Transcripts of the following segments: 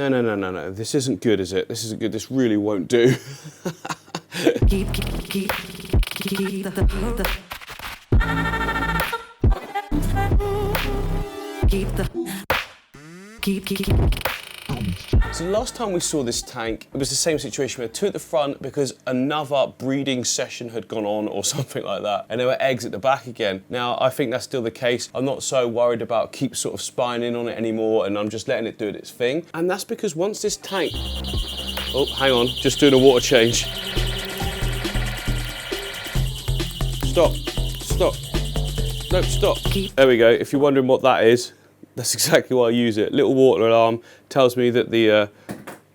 No. This isn't good, is it? This isn't good. This really won't do. So last time we saw this tank, it was the same situation. We had two at the front because another breeding session had gone on or something like that, and there were eggs at the back again. Now, I think that's still the case. I'm not so worried about keep sort of spying in on it anymore, and I'm just letting it do its thing. And that's because once this tank... Oh, hang on, just doing a water change. Stop. No, stop. There we go. If you're wondering what that is, that's exactly why I use it. Little water alarm tells me that the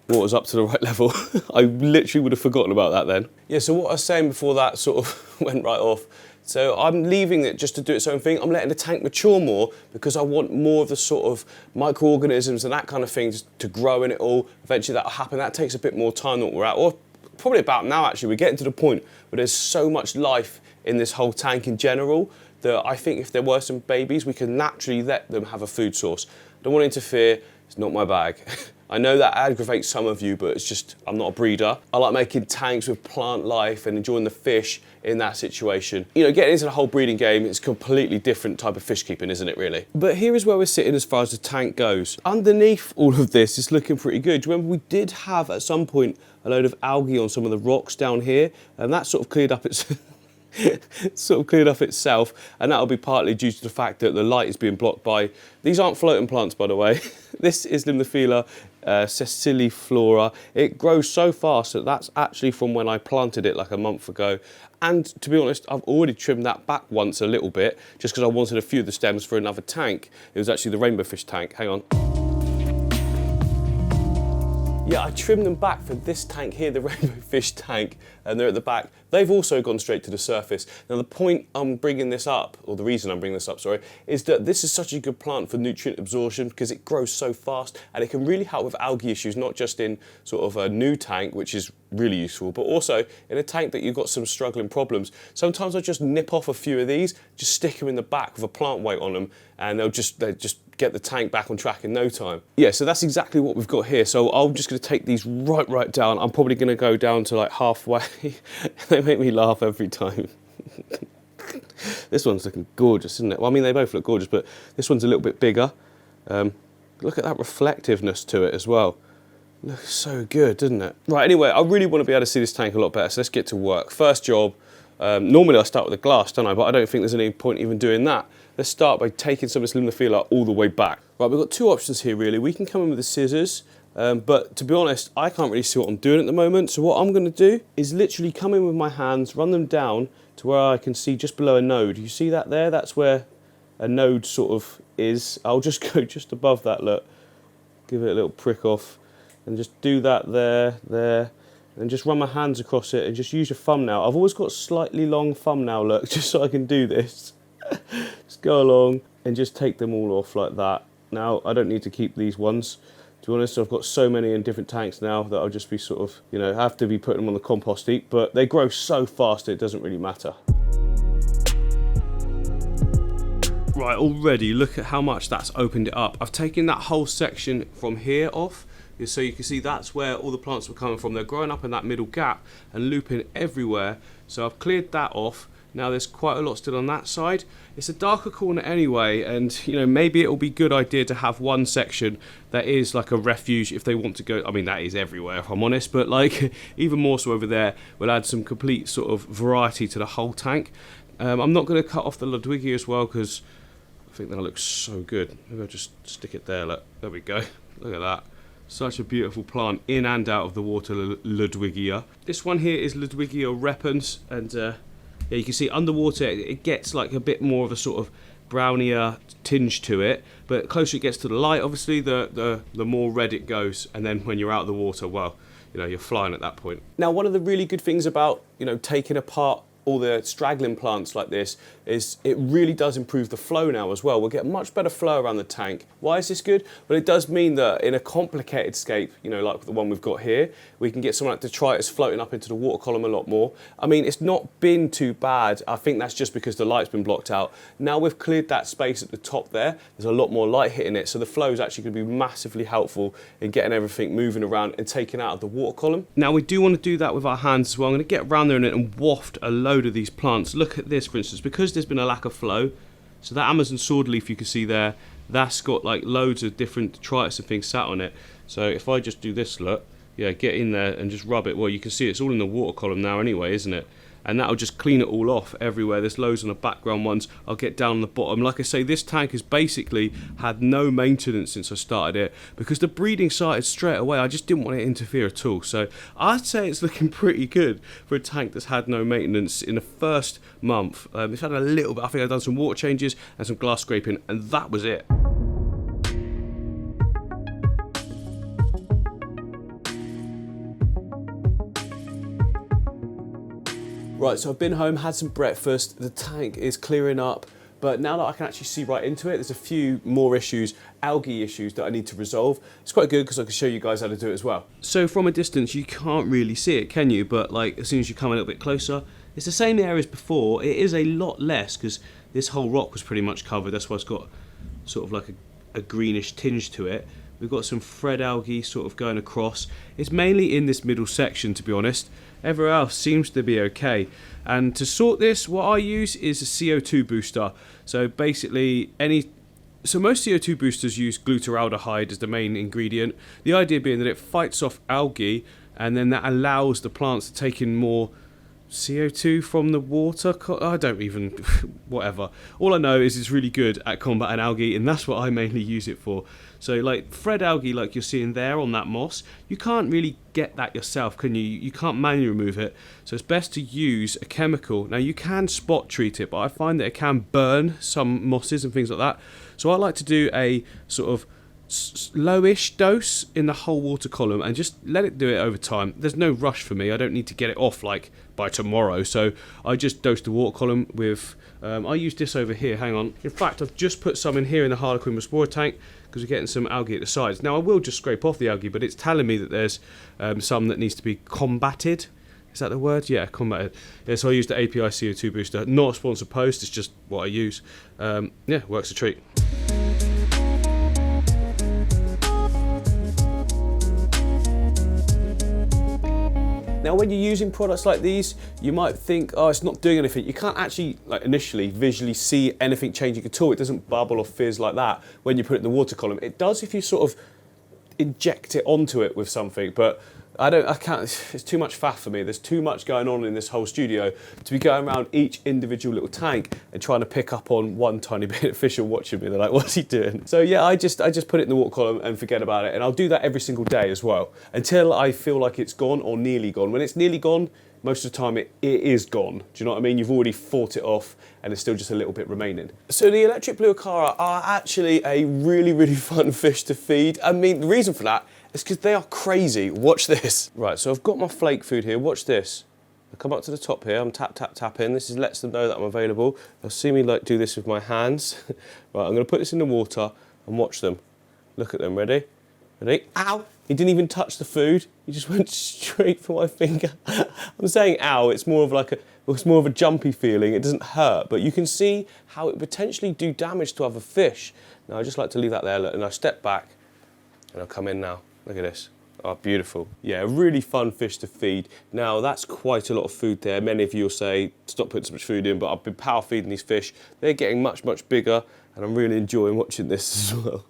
water's up to the right level. I literally would have forgotten about that then. Yeah, so what I was saying before that sort of went right off. So I'm leaving it just to do its own thing. I'm letting the tank mature more because I want more of the sort of microorganisms and that kind of thing to grow in it all. Eventually that'll happen. That takes a bit more time than we're at, or probably about now actually. We're getting to the point where there's so much life in this whole tank in general that I think if there were some babies, we can naturally let them have a food source. Don't want to interfere, it's not my bag. I know that aggravates some of you, but it's just, I'm not a breeder. I like making tanks with plant life and enjoying the fish in that situation. You know, getting into the whole breeding game is a completely different type of fish keeping, isn't it really? But here is where we're sitting as far as the tank goes. Underneath all of this, it's looking pretty good. Do you remember we did have at some point a load of algae on some of the rocks down here, and that sort of cleared up its... itself, and that'll be partly due to the fact that the light is being blocked by... These aren't floating plants, by the way. This is Limnophila sessiliflora. It grows so fast that that's actually from when I planted it like a month ago. And to be honest, I've already trimmed that back once a little bit, just because I wanted a few of the stems for another tank. It was actually the rainbow fish tank. Hang on. Yeah, I trimmed them back for this tank here, the rainbow fish tank, and they're at the back. They've also gone straight to the surface. Now the point I'm bringing this up, or the reason I'm bringing this up, sorry, is that this is such a good plant for nutrient absorption because it grows so fast and it can really help with algae issues, not just in sort of a new tank, which is really useful, but also in a tank that you've got some struggling problems. Sometimes I just nip off a few of these, just stick them in the back with a plant weight on them, and they'll just get the tank back on track in no time. Yeah, so that's exactly what we've got here. So I'm just gonna take these right down. I'm probably gonna go down to like halfway. They make me laugh every time. This one's looking gorgeous, isn't it? Well, I mean, they both look gorgeous, but this one's a little bit bigger. Look at that reflectiveness to it as well. Looks so good, doesn't it? Right, anyway, I really want to be able to see this tank a lot better, so let's get to work. First job, normally I start with a glass, don't I? But I don't think there's any point even doing that. Let's start by taking some of this Limnophila all the way back. Right, we've got two options here really. We can come in with the scissors, but to be honest, I can't really see what I'm doing at the moment. So what I'm going to do is literally come in with my hands, run them down to where I can see just below a node. You see that there? That's where a node sort of is. I'll just go just above that, look. Give it a little prick off and just do that there, and just run my hands across it and just use your thumbnail. I've always got slightly long thumbnail, look, just so I can do this. Just go along and just take them all off like that. Now, I don't need to keep these ones. To be honest, I've got so many in different tanks now that I'll just be sort of, you know, have to be putting them on the compost heap, but they grow so fast it doesn't really matter. Right, already look at how much that's opened it up. I've taken that whole section from here off, so you can see that's where all the plants were coming from. They're growing up in that middle gap and looping everywhere. So I've cleared that off. Now there's quite a lot still on that side. It's a darker corner anyway, and you know, maybe it'll be a good idea to have one section that is like a refuge if they want to go. I mean, that is everywhere if I'm honest, but like even more so over there, we'll add some complete sort of variety to the whole tank. I'm not going to cut off the Ludwigia as well because I think that looks so good. Maybe I'll just stick it there. Look, there we go. Look at that. Such a beautiful plant in and out of the water, Ludwigia. This one here is Ludwigia repens, and yeah, you can see underwater it gets like a bit more of a sort of brownier tinge to it, but the closer it gets to the light, obviously, the more red it goes, and then when you're out of the water, well, you know, you're flying at that point. Now, one of the really good things about, you know, taking apart all the straggling plants like this is it really does improve the flow now as well. We'll get much better flow around the tank. Why is this good? Well, it does mean that in a complicated scape, you know, like the one we've got here, we can get something like detritus floating up into the water column a lot more. I mean, it's not been too bad. I think that's just because the light's been blocked out. Now we've cleared that space at the top there, there's a lot more light hitting it, so the flow is actually going to be massively helpful in getting everything moving around and taken out of the water column. Now we do want to do that with our hands as well. I'm going to get around there and waft a load of these plants. Look at this, for instance, because there's been a lack of flow. So that Amazon swordleaf you can see there, that's got like loads of different detritus and things sat on it. So if I just do this, look, yeah, get in there and just rub it. Well, you can see it's all in the water column now anyway, isn't it? And that'll just clean it all off everywhere. There's loads on the background ones. I'll get down on the bottom. Like I say, this tank has basically had no maintenance since I started it because the breeding started straight away. I just didn't want to interfere at all. So I'd say it's looking pretty good for a tank that's had no maintenance in the first month. It's had a little bit. I think I've done some water changes and some glass scraping, and that was it. Right, so I've been home, had some breakfast, the tank is clearing up, but now that I can actually see right into it, there's a few more issues, algae issues that I need to resolve. It's quite good because I can show you guys how to do it as well. So from a distance, you can't really see it, can you? But like as soon as you come a little bit closer, it's the same area as before. It is a lot less because this whole rock was pretty much covered. That's why it's got sort of like a greenish tinge to it. We've got some thread algae sort of going across. It's mainly in this middle section, to be honest. Everywhere else seems to be okay. And to sort this, what I use is a CO2 booster. So basically, most CO2 boosters use glutaraldehyde as the main ingredient. The idea being that it fights off algae, and then that allows the plants to take in more CO2 from the water. I don't even, whatever. All I know is it's really good at combating algae, and that's what I mainly use it for. So like thread algae, like you're seeing there on that moss, you can't really get that yourself, can you? You can't manually remove it. So it's best to use a chemical. Now you can spot treat it, but I find that it can burn some mosses and things like that. So I like to do a sort of lowish dose in the whole water column and just let it do it over time. There's no rush for me. I don't need to get it off like by tomorrow, so I just dose the water column with I use this over here, hang on. In fact, I've just put some in here in the Harlequin Spore tank because we're getting some algae at the sides. Now I will just scrape off the algae, but it's telling me that there's some that needs to be combated. Is that the word? Yeah, combated. Yeah, so I use the API CO2 booster. Not a sponsored post, it's just what I use. Yeah, works a treat. Now when you're using products like these, you might think, oh, it's not doing anything. You can't actually, like initially, visually see anything changing at all. It doesn't bubble or fizz like that when you put it in the water column. It does if you sort of inject it onto it with something, but I can't, it's too much faff for me. There's too much going on in this whole studio to be going around each individual little tank and trying to pick up on one tiny bit of fish and watching me. They're like, what's he doing? So yeah, I just put it in the water column and forget about it. And I'll do that every single day as well until I feel like it's gone or nearly gone. When it's nearly gone, most of the time it is gone. Do you know what I mean? You've already fought it off and there's still just a little bit remaining. So the Electric Blue Acara are actually a really, really fun fish to feed. I mean, the reason for that is because they are crazy. Watch this. Right, so I've got my flake food here. Watch this. I come up to the top here. I'm tapping. This lets them know that I'm available. They'll see me like do this with my hands. Right, I'm going to put this in the water and watch them. Look at them. Ready? Ready? Ow! He didn't even touch the food. He just went straight for my finger. I'm saying ow. It's more of a jumpy feeling. It doesn't hurt, but you can see how it potentially do damage to other fish. Now I just like to leave that there. Look, and I step back and I'll come in now. Look at this. Oh, beautiful. Yeah, a really fun fish to feed. Now, that's quite a lot of food there. Many of you will say, stop putting so much food in, but I've been power feeding these fish. They're getting much, much bigger, and I'm really enjoying watching this as well.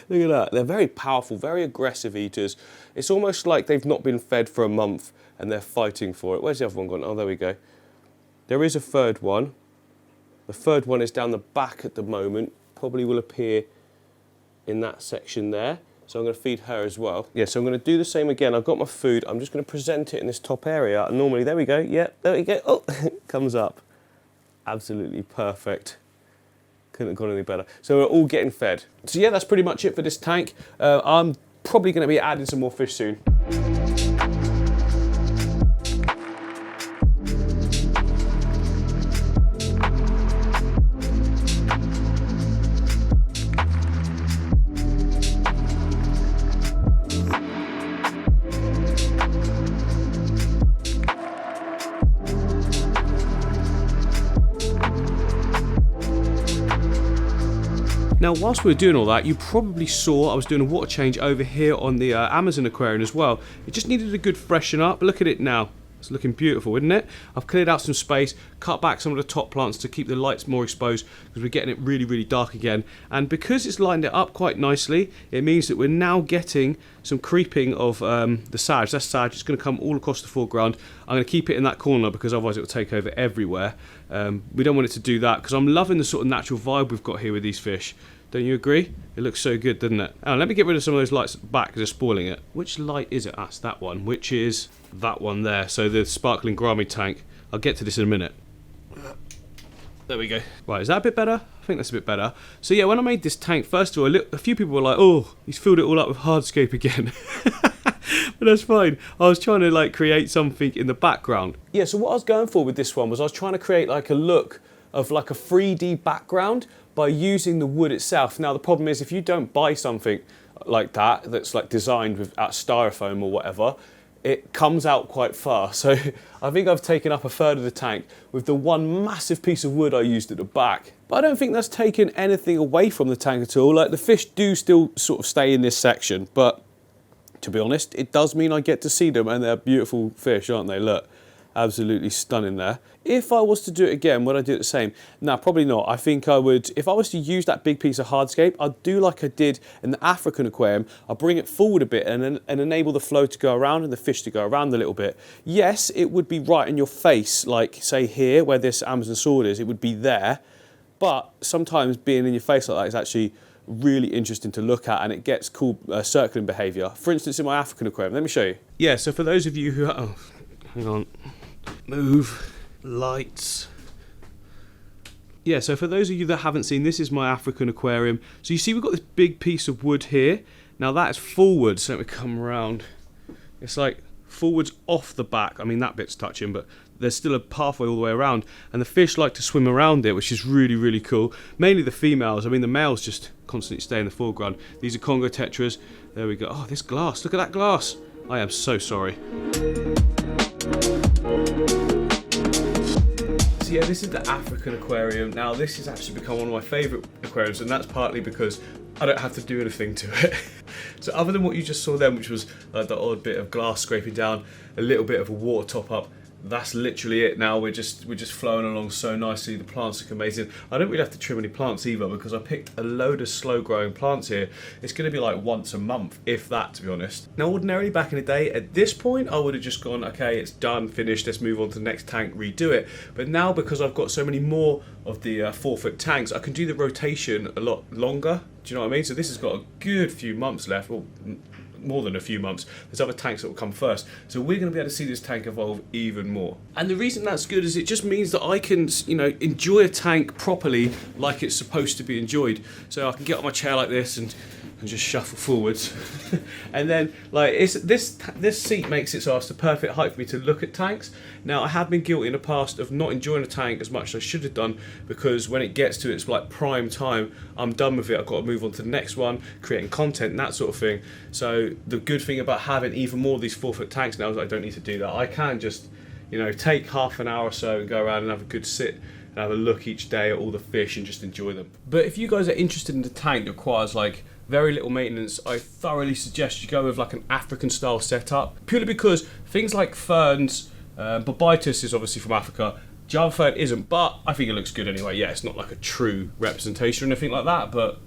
Look at that. They're very powerful, very aggressive eaters. It's almost like they've not been fed for a month, and they're fighting for it. Where's the other one gone? Oh, there we go. There is a third one. The third one is down the back at the moment. Probably will appear in that section there. So I'm going to feed her as well. Yeah, so I'm going to do the same again. I've got my food. I'm just going to present it in this top area. And normally, there we go. Yeah, there we go. Oh, it comes up. Absolutely perfect. Couldn't have gone any better. So we're all getting fed. So yeah, that's pretty much it for this tank. I'm probably going to be adding some more fish soon. Now, whilst we were doing all that, you probably saw I was doing a water change over here on the Amazon aquarium as well. It just needed a good freshen up. Look at it now. It's looking beautiful, isn't it? I've cleared out some space, cut back some of the top plants to keep the lights more exposed because we're getting it really, really dark again. And because it's lined it up quite nicely, it means that we're now getting some creeping of the sage. That's sage. It's going to come all across the foreground. I'm going to keep it in that corner because otherwise it will take over everywhere. We don't want it to do that because I'm loving the sort of natural vibe we've got here with these fish. Don't you agree? It looks so good, doesn't it? Oh, let me get rid of some of those lights at the back because they're spoiling it. Which light is it? That's that one, which is that one there. So the sparkling gourami tank. I'll get to this in a minute. There we go. Right, is that a bit better? I think that's a bit better. So yeah, when I made this tank, first of all, a few people were like, oh, he's filled it all up with Hardscape again. But that's fine. I was trying to like create something in the background. Yeah, so what I was going for with this one was I was trying to create like a look of like a 3D background by using the wood itself. Now the problem is if you don't buy something like that, that's like designed with styrofoam or whatever, it comes out quite far. So I think I've taken up a third of the tank with the one massive piece of wood I used at the back. But I don't think that's taken anything away from the tank at all. Like the fish do still sort of stay in this section, but to be honest, it does mean I get to see them and they're beautiful fish, aren't they? Look. Absolutely stunning there. If I was to do it again, would I do it the same? No, probably not. I think I would, if I was to use that big piece of hardscape, I'd do like I did in the African aquarium. I'll bring it forward a bit and enable the flow to go around and the fish to go around a little bit. Yes, it would be right in your face, like say here where this Amazon sword is, it would be there. But sometimes being in your face like that is actually really interesting to look at and it gets cool circling behaviour. For instance, in my African aquarium, let me show you. Yeah, so for those of you who, oh, hang on. Move, lights. Yeah, so for those of you that haven't seen, this is my African aquarium. So you see we've got this big piece of wood here. Now that is forward, so let me come around. It's like forwards off the back. I mean, that bit's touching, but there's still a pathway all the way around. And the fish like to swim around it, which is really, really cool. Mainly the females. I mean, the males just constantly stay in the foreground. These are Congo tetras. There we go. Oh, this glass. Look at that glass. I am so sorry. So yeah, this is the African aquarium. Now this has actually become one of my favourite aquariums, and that's partly because I don't have to do anything to it. So other than what you just saw then, which was like the odd bit of glass scraping down, a little bit of a water top up, that's literally it now. We're just flowing along so nicely. The plants look amazing. I don't really have to trim any plants either because I picked a load of slow growing plants here. It's going to be like once a month, if that, to be honest. Now ordinarily back in the day, at this point I would have just gone, okay, it's done, finished, let's move on to the next tank, redo it. But now because I've got so many more of the 4-foot tanks, I can do the rotation a lot longer. Do you know what I mean? So this has got a good few months left. Well, more than a few months. There's other tanks that will come first, so we're going to be able to see this tank evolve even more. And the reason that's good is it just means that I can, you know, enjoy a tank properly like it's supposed to be enjoyed. So I can get on my chair like this and just shuffle forwards. And then like this seat makes it so it's the perfect height for me to look at tanks. Now I have been guilty in the past of not enjoying a tank as much as I should have done, because when it gets to its like prime time, I'm done with it. I've got to move on to the next one, creating content and that sort of thing. So the good thing about having even more of these 4-foot tanks now is I don't need to do that. I can just, you know, take half an hour or so and go around and have a good sit and have a look each day at all the fish and just enjoy them. But if you guys are interested in the tank that requires like very little maintenance, I thoroughly suggest you go with like an African style setup, purely because things like ferns, Bobitus is obviously from Africa, Java fern isn't, but I think it looks good anyway. Yeah, it's not like a true representation or anything like that, but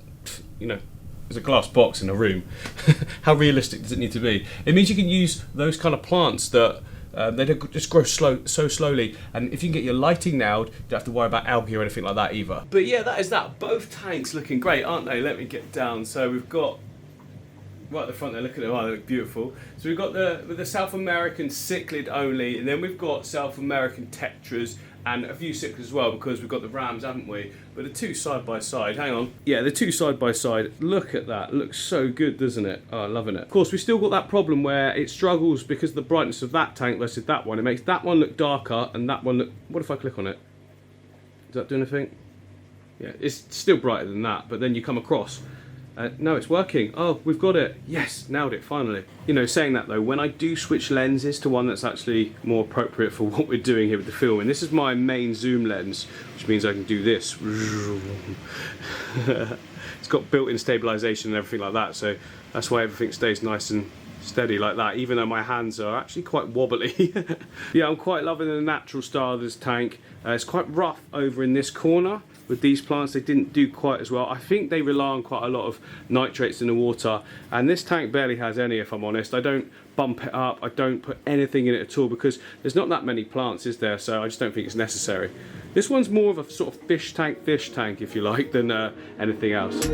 you know, there's a glass box in a room. How realistic does it need to be? It means you can use those kind of plants that they don't just grow so slowly, and if you can get your lighting nailed, you don't have to worry about algae or anything like that either. But yeah, that is that. Both tanks looking great, aren't they? Let me get down. So we've got right at the front there, look at them, oh, they look beautiful. So we've got the South American cichlid only, and then we've got South American tetras and a few cichlids as well, because we've got the rams, haven't we? But the two side by side, hang on. Yeah, the two side by side, look at that, looks so good, doesn't it? Oh, I'm loving it. Of course, we've still got that problem where it struggles because of the brightness of that tank versus that one. It makes that one look darker and that one look, what if I click on it? Does that do anything? Yeah, it's still brighter than that, but then you come across. No, it's working. Oh, we've got it. Yes, nailed it, finally. You know, saying that though, when I do switch lenses to one that's actually more appropriate for what we're doing here with the filming, this is my main zoom lens, which means I can do this. It's it's got built-in stabilization and everything like that, so that's why everything stays nice and steady like that, even though my hands are actually quite wobbly. Yeah, I'm quite loving the natural style of this tank. It's quite rough over in this corner with these plants. They didn't do quite as well. I think they rely on quite a lot of nitrates in the water, and this tank barely has any, if I'm honest. I don't bump it up, I don't put anything in it at all, because there's not that many plants, is there? So I just don't think it's necessary. This one's more of a sort of fish tank, if you like, than anything else.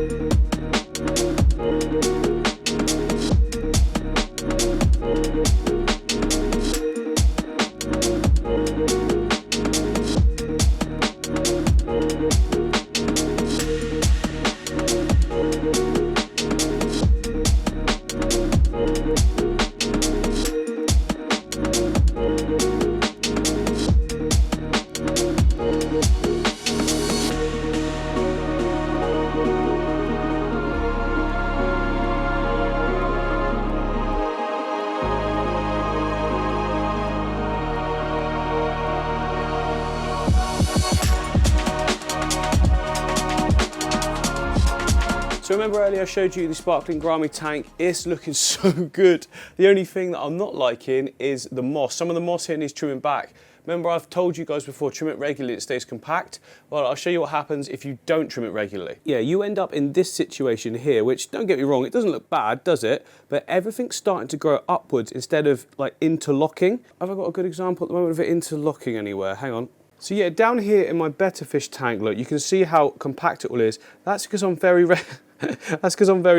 So remember earlier I showed you the sparkling Grammy tank? It's looking so good. The only thing that I'm not liking is the moss. Some of the moss here needs trimming back. Remember, I've told you guys before, trim it regularly, it stays compact. Well, I'll show you what happens if you don't trim it regularly. Yeah, you end up in this situation here, which, don't get me wrong, it doesn't look bad, does it? But everything's starting to grow upwards instead of like interlocking. Have I got a good example at the moment of it interlocking anywhere? Hang on. So yeah, down here in my better fish tank, look, you can see how compact it all is. That's because I'm very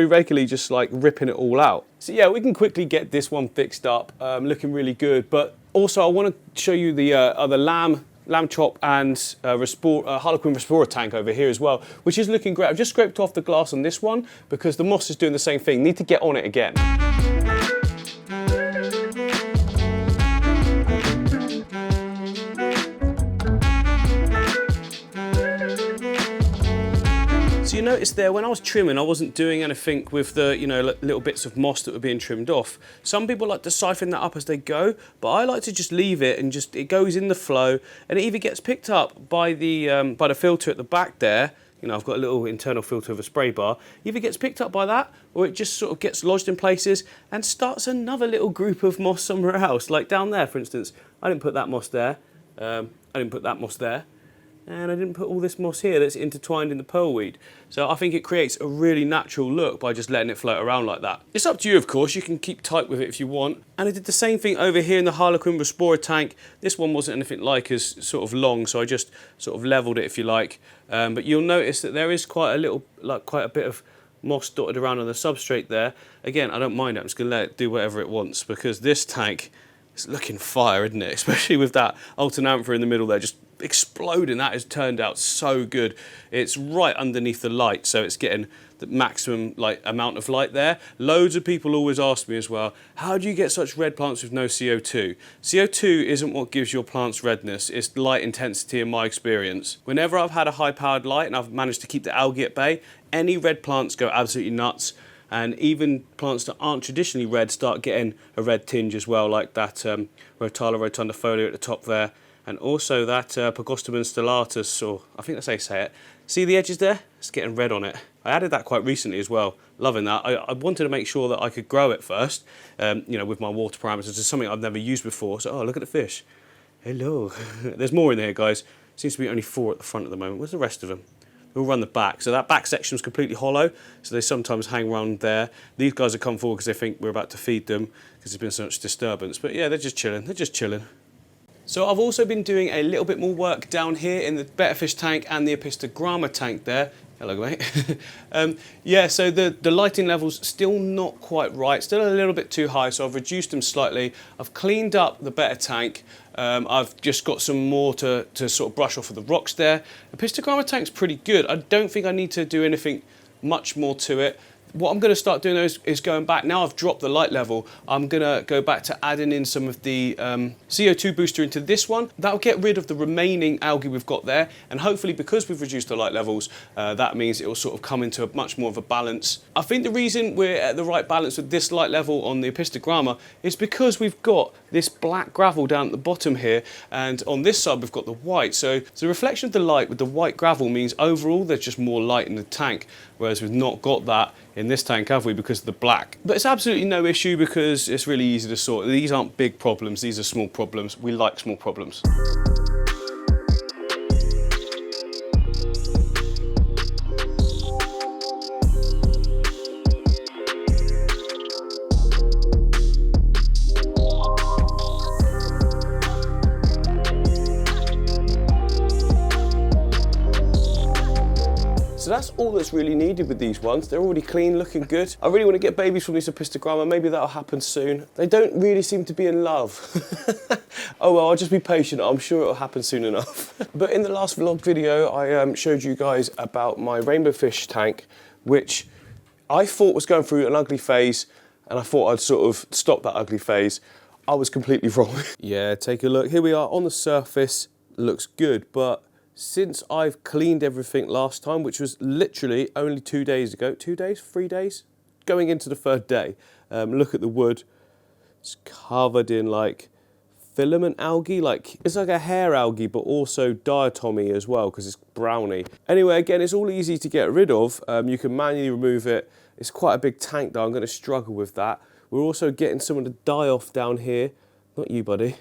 regularly just like ripping it all out. So yeah, we can quickly get this one fixed up, looking really good. But also I want to show you the other lamb chop and Harlequin Respora tank over here as well, which is looking great. I've just scraped off the glass on this one because the moss is doing the same thing. Need to get on it again. So you notice there, when I was trimming, I wasn't doing anything with the, you know, little bits of moss that were being trimmed off. Some people like to siphon that up as they go, but I like to just leave it and just, it goes in the flow, and it either gets picked up by the filter at the back there. You know, I've got a little internal filter of a spray bar. Either gets picked up by that, or it just sort of gets lodged in places and starts another little group of moss somewhere else. Like down there, for instance, I didn't put that moss there. I didn't put that moss there. And I didn't put all this moss here that's intertwined in the pearlweed. So I think it creates a really natural look by just letting it float around like that. It's up to you, of course. You can keep tight with it if you want. And I did the same thing over here in the Harlequin Respora tank. This one wasn't anything like as sort of long, so I just sort of leveled it, if you like. But you'll notice that there is quite a bit of moss dotted around on the substrate there. Again, I don't mind it. I'm just going to let it do whatever it wants, because this tank is looking fire, isn't it? Especially with that Altanantha in the middle there, just exploding. That has turned out so good. It's right underneath the light, so it's getting the maximum amount of light there. Loads of people always ask me as well, how do you get such red plants with no CO2? CO2 isn't what gives your plants redness, it's light intensity in my experience. Whenever I've had a high powered light and I've managed to keep the algae at bay, any red plants go absolutely nuts. And even plants that aren't traditionally red start getting a red tinge as well, like that Rotala rotundifolia at the top there. And also that Pagostemon stellatus, or I think that's how you say it. See the edges there? It's getting red on it. I added that quite recently as well. Loving that. I wanted to make sure that I could grow it first, you know, with my water parameters. It's something I've never used before. So, oh, look at the fish. Hello. There's more in here, guys. Seems to be only 4 at the front at the moment. Where's the rest of them? They'll run the back. So that back section is completely hollow, so they sometimes hang around there. These guys have come forward because they think we're about to feed them because there's been so much disturbance. But yeah, they're just chilling. They're just chilling. So I've also been doing a little bit more work down here in the Better Fish tank and the Epistogramma tank there. Hello, mate. Yeah, so the lighting level's still not quite right, still a little bit too high, so I've reduced them slightly. I've cleaned up the Better tank. I've just got some more to sort of brush off of the rocks there. The Epistogramma tank's pretty good. I don't think I need to do anything much more to it. What I'm going to start doing is going back. Now I've dropped the light level, I'm going to go back to adding in some of the CO2 booster into this one. That'll get rid of the remaining algae we've got there, and hopefully, because we've reduced the light levels, that means it will sort of come into a much more of a balance. I think the reason we're at the right balance with this light level on the Epistogramma is because we've got this black gravel down at the bottom here, and on this side we've got the white. So the reflection of the light with the white gravel means overall there's just more light in the tank, whereas we've not got that in this tank, have we, because of the black. But it's absolutely no issue because it's really easy to sort. These aren't big problems, these are small problems. We like small problems. So that's all that's really needed with these ones. They're already clean, looking good. I really want to get babies from these apistogramma. Maybe that'll happen soon. They don't really seem to be in love. Oh well, I'll just be patient. I'm sure it'll happen soon enough. But in the last vlog video, I showed you guys about my rainbow fish tank, which I thought was going through an ugly phase, and I thought I'd sort of stop that ugly phase. I was completely wrong. Yeah, take a look. Here we are on the surface. Looks good, but since I've cleaned everything last time, which was literally only 2 days ago, 2 days, 3 days, going into the third day, look at the wood. It's covered in like filament algae, like it's like a hair algae, but also diatomy as well because it's browny. Anyway, again, it's all easy to get rid of. You can manually remove it. It's quite a big tank though. I'm going to struggle with that. We're also getting some of the die off down here, not you, buddy,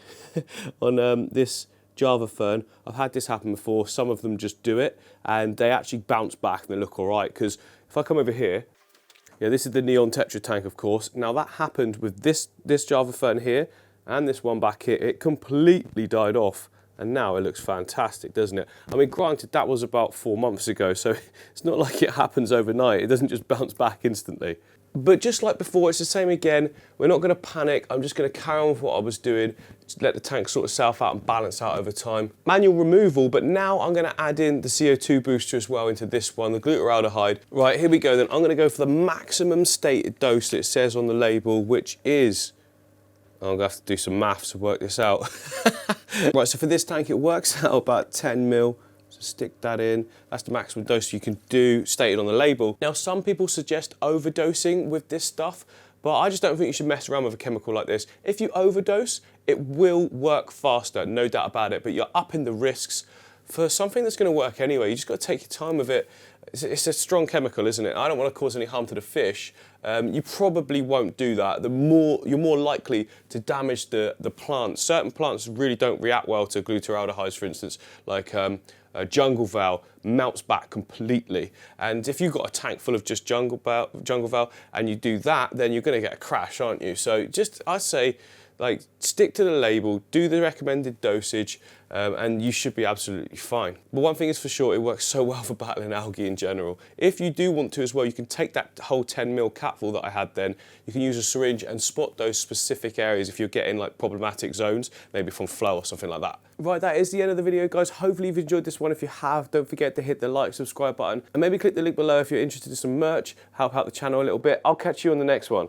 on this Java fern. I've had this happen before. Some of them just do it and they actually bounce back and they look all right. Because if I come over here, yeah, this is the neon tetra tank, of course. Now that happened with this Java fern here and this one back here. It completely died off and now it looks fantastic, doesn't it? I mean, granted, that was about 4 months ago, so it's not like it happens overnight. It doesn't just bounce back instantly. But just like before, it's the same again. We're not going to panic. I'm just going to carry on with what I was doing. Just let the tank sort itself out and balance out over time. Manual removal, but now I'm going to add in the CO2 booster as well into this one, the glutaraldehyde. Right, here we go then. I'm going to go for the maximum stated dose that it says on the label, which is... I'm going to have to do some maths to work this out. Right, so for this tank, it works out about 10 mil. So stick that in. That's the maximum dose you can do, stated on the label. Now, some people suggest overdosing with this stuff, but I just don't think you should mess around with a chemical like this. If you overdose, it will work faster, no doubt about it, but you're upping the risks for something that's going to work anyway. You just got to take your time with it. It's a strong chemical, isn't it? I don't want to cause any harm to the fish. You probably won't do that. You're more likely to damage the plants. Certain plants really don't react well to glutaraldehydes, for instance, like jungle val melts back completely. And if you've got a tank full of just jungle val and you do that, then you're going to get a crash, aren't you? So just, I say, like, stick to the label, do the recommended dosage, and you should be absolutely fine. But one thing is for sure, it works so well for battling algae in general. If you do want to as well, you can take that whole 10 ml capful that I had then, you can use a syringe and spot those specific areas if you're getting like problematic zones, maybe from flow or something like that. Right, that is the end of the video, guys. Hopefully you've enjoyed this one. If you have, don't forget to hit the like, subscribe button, and maybe click the link below if you're interested in some merch, help out the channel a little bit. I'll catch you on the next one.